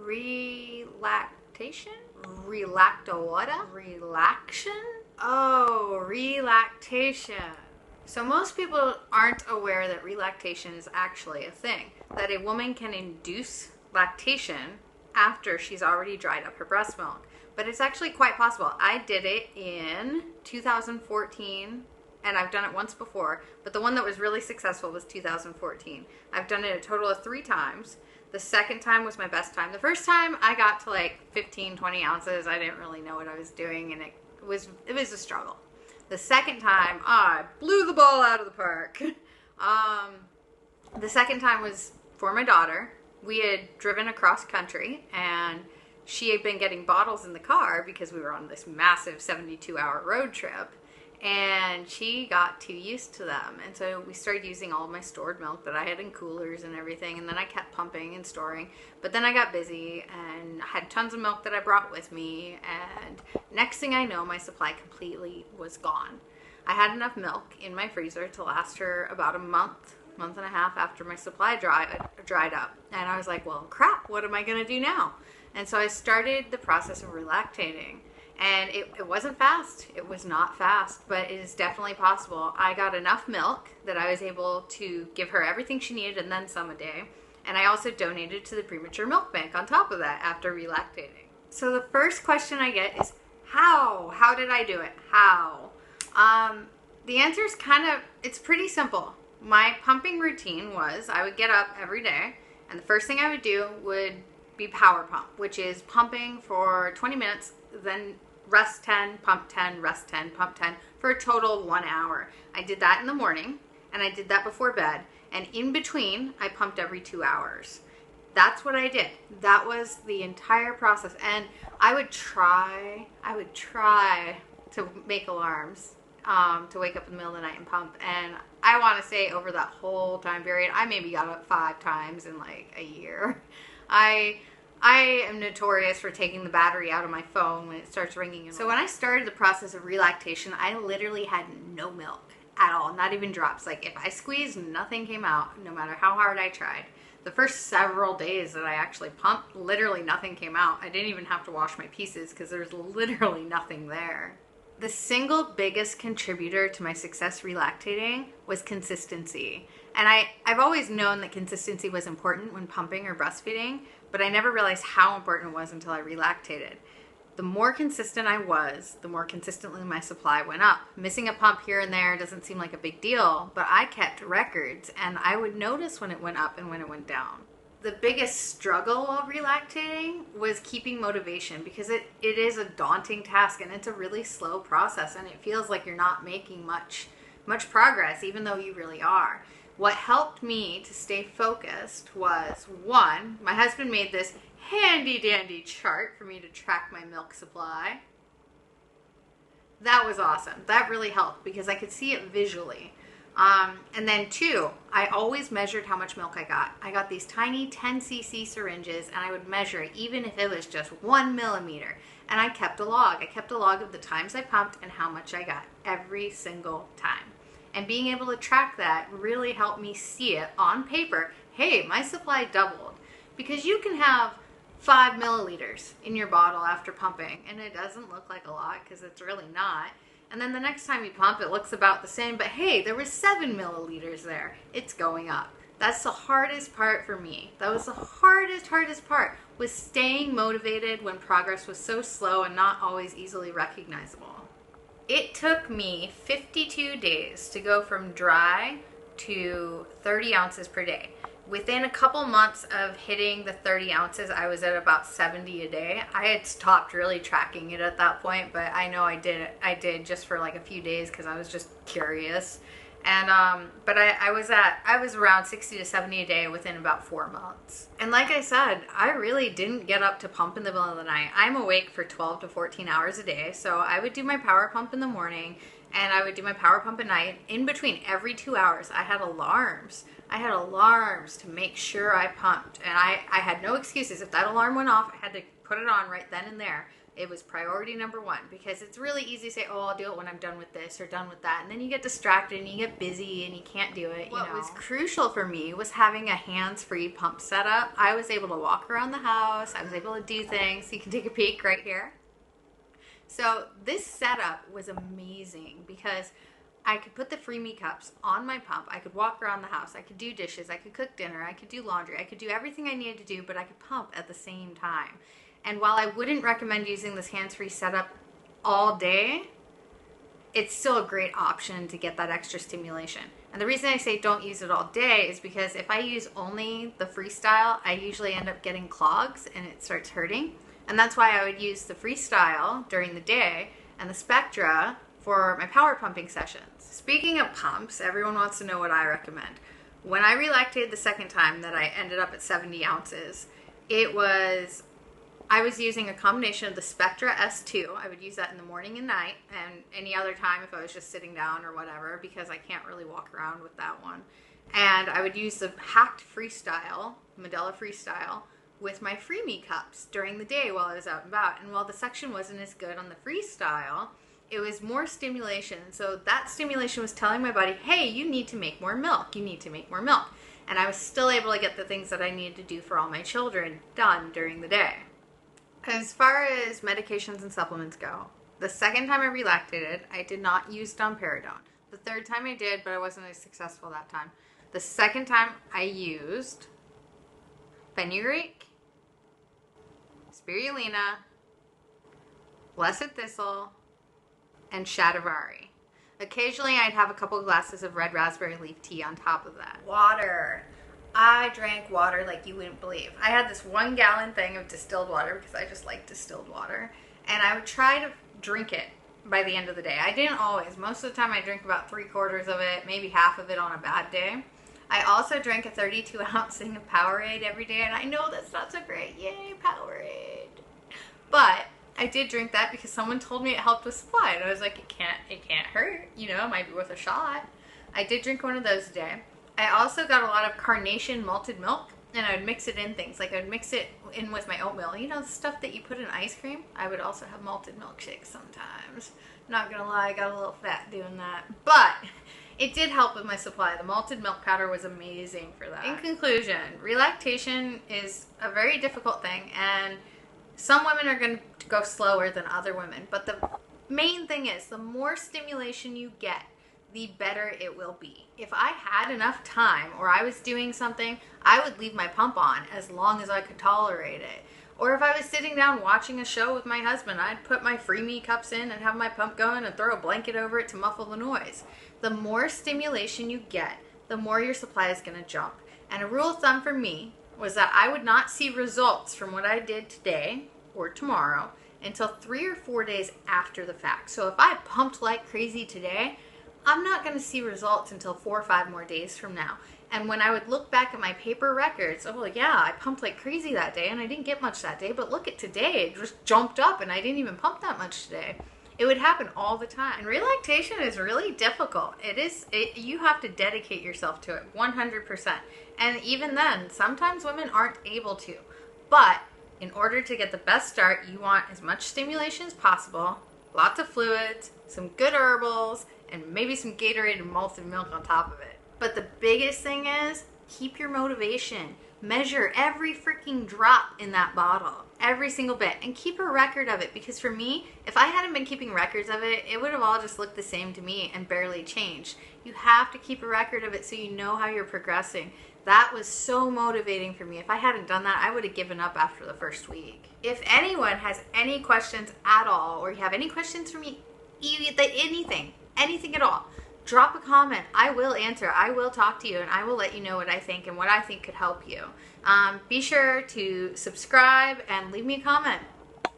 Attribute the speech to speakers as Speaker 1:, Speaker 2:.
Speaker 1: Relactation? Relactowata? Relaction? Oh, relactation. So most people aren't aware that relactation is actually a thing, that a woman can induce lactation after she's already dried up her breast milk. But it's actually quite possible. I did it in 2014, and I've done it once before, but the one that was really successful was 2014. I've done it a total of 3 times. The second time was my best time. The first time I got to like 15, 20 ounces. I didn't really know what I was doing, and it was a struggle. The second time, I blew the ball out of the park. The second time was for my daughter. We had driven across country, and she had been getting bottles in the car because we were on this massive 72-hour road trip, and she got too used to them. And so we started using all of my stored milk that I had in coolers and everything, and then I kept pumping and storing. But then I got busy and had tons of milk that I brought with me, and next thing I know, my supply completely was gone. I had enough milk in my freezer to last her about a month and a half after my supply dried up. And I was like, well, crap, what am I going to do now? And so I started the process of relactating. And it wasn't fast. It was not fast, but it is definitely possible. I got enough milk that I was able to give her everything she needed and then some a day. And I also donated to the premature milk bank on top of that after relactating. So the first question I get is, how? How did I do it? How? The answer is it's pretty simple. My pumping routine was I would get up every day, and the first thing I would do would be power pump, which is pumping for 20 minutes, then rest 10, pump 10, rest 10, pump 10 for a total of 1 hour. I did that in the morning, and I did that before bed, and in between I pumped every 2 hours. That's what I did. That was the entire process. And I would try to make alarms to wake up in the middle of the night and pump. And I want to say over that whole time period, I maybe got up 5 times in like a year. I am notorious for taking the battery out of my phone when it starts ringing. So when I started the process of relactation, I literally had no milk at all, not even drops. Like if I squeezed, nothing came out, no matter how hard I tried. The first several days that I actually pumped, literally nothing came out. I didn't even have to wash my pieces because there's literally nothing there. The single biggest contributor to my success relactating was consistency. And I've always known that consistency was important when pumping or breastfeeding, but I never realized how important it was until I relactated. The more consistent I was, the more consistently my supply went up. Missing a pump here and there doesn't seem like a big deal, but I kept records, and I would notice when it went up and when it went down. The biggest struggle while relactating was keeping motivation, because it is a daunting task, and it's a really slow process, and it feels like you're not making much progress, even though you really are. What helped me to stay focused was, one, my husband made this handy dandy chart for me to track my milk supply. That was awesome. That really helped because I could see it visually. And then 2, I always measured how much milk I got. I got these tiny 10cc syringes, and I would measure it even if it was just 1 millimeter. And I kept a log. I kept a log of the times I pumped and how much I got every single time. And being able to track that really helped me see it on paper. Hey, my supply doubled. Because you can have 5 milliliters in your bottle after pumping, and it doesn't look like a lot because it's really not. And then the next time you pump, it looks about the same, but hey, there was 7 milliliters there. It's going up. That's the hardest part for me. That was the hardest part, was staying motivated when progress was so slow and not always easily recognizable. It took me 52 days to go from dry to 30 ounces per day. Within a couple months of hitting the 30 ounces, I was at about 70 a day. I had stopped really tracking it at that point, but I know I did just for like a few days because I was just curious. And but I was around 60 to 70 a day within about 4 months. And like I said, I really didn't get up to pump in the middle of the night. I'm awake for 12 to 14 hours a day, so I would do my power pump in the morning, and I would do my power pump at night. In between every 2 hours, I had alarms. I had alarms to make sure I pumped, and I had no excuses. If that alarm went off, I had to put it on right then and there It was priority number one, because it's really easy to say, oh, I'll do it when I'm done with this or done with that. And then you get distracted and you get busy and you can't do it. What was crucial for me was having a hands-free pump setup. I was able to walk around the house. I was able to do things. You can take a peek right here. So this setup was amazing because I could put the Freemie cups on my pump. I could walk around the house. I could do dishes. I could cook dinner. I could do laundry. I could do everything I needed to do, but I could pump at the same time. And while I wouldn't recommend using this hands-free setup all day, it's still a great option to get that extra stimulation. And the reason I say don't use it all day is because if I use only the freestyle, I usually end up getting clogs and it starts hurting. And that's why I would use the freestyle during the day and the Spectra for my power pumping sessions. Speaking of pumps, everyone wants to know what I recommend. When I relactated the second time that I ended up at 70 ounces, I was using a combination of the Spectra S2. I would use that in the morning and night, and any other time if I was just sitting down or whatever, because I can't really walk around with that one. And I would use the hacked freestyle, Medela freestyle, with my Freemie cups during the day while I was out and about. And while the suction wasn't as good on the freestyle, it was more stimulation. So that stimulation was telling my body, hey, you need to make more milk. You need to make more milk. And I was still able to get the things that I needed to do for all my children done during the day. As far as medications and supplements go, the second time I relactated, I did not use domperidone. The third time I did, but I wasn't as successful that time. The second time I used fenugreek, spirulina, blessed thistle, and shatavari. Occasionally I'd have a couple of glasses of red raspberry leaf tea on top of that. Water. I drank water like you wouldn't believe. I had this 1 gallon thing of distilled water because I just like distilled water. And I would try to drink it by the end of the day. I didn't always. Most of the time I drink about 3/4 of it, maybe half of it on a bad day. I also drank a 32-ounce thing of Powerade every day. And I know that's not so great. Yay, Powerade. But I did drink that because someone told me it helped with supply. And I was like, it can't hurt. You know, it might be worth a shot. I did drink one of those a day. I also got a lot of carnation malted milk, and I would mix it in things. Like I would mix it in with my oatmeal. You know, the stuff that you put in ice cream? I would also have malted milkshakes sometimes. Not gonna lie, I got a little fat doing that. But it did help with my supply. The malted milk powder was amazing for that. In conclusion, relactation is a very difficult thing, and some women are going to go slower than other women. But the main thing is, the more stimulation you get, the better it will be. If I had enough time or I was doing something, I would leave my pump on as long as I could tolerate it. Or if I was sitting down watching a show with my husband, I'd put my Freemie cups in and have my pump going and throw a blanket over it to muffle the noise. The more stimulation you get, the more your supply is going to jump. And a rule of thumb for me was that I would not see results from what I did today or tomorrow until 3 or 4 days after the fact. So if I pumped like crazy today, I'm not going to see results until 4 or 5 more days from now. And when I would look back at my paper records, oh, well, yeah, I pumped like crazy that day and I didn't get much that day, but look at today, it just jumped up and I didn't even pump that much today. It would happen all the time. And relactation is really difficult. You have to dedicate yourself to it 100%. And even then, sometimes women aren't able to. But in order to get the best start, you want as much stimulation as possible, lots of fluids, some good herbals, and maybe some Gatorade and malted milk on top of it. But the biggest thing is, keep your motivation. Measure every freaking drop in that bottle, every single bit, and keep a record of it. Because for me, if I hadn't been keeping records of it, it would have all just looked the same to me and barely changed. You have to keep a record of it so you know how you're progressing. That was so motivating for me. If I hadn't done that, I would have given up after the first week. If anyone has any questions at all, or you have any questions for me, anything at all, drop a comment. I will answer. I will talk to you, and I will let you know what I think and what I think could help you. Be sure to subscribe and leave me a comment.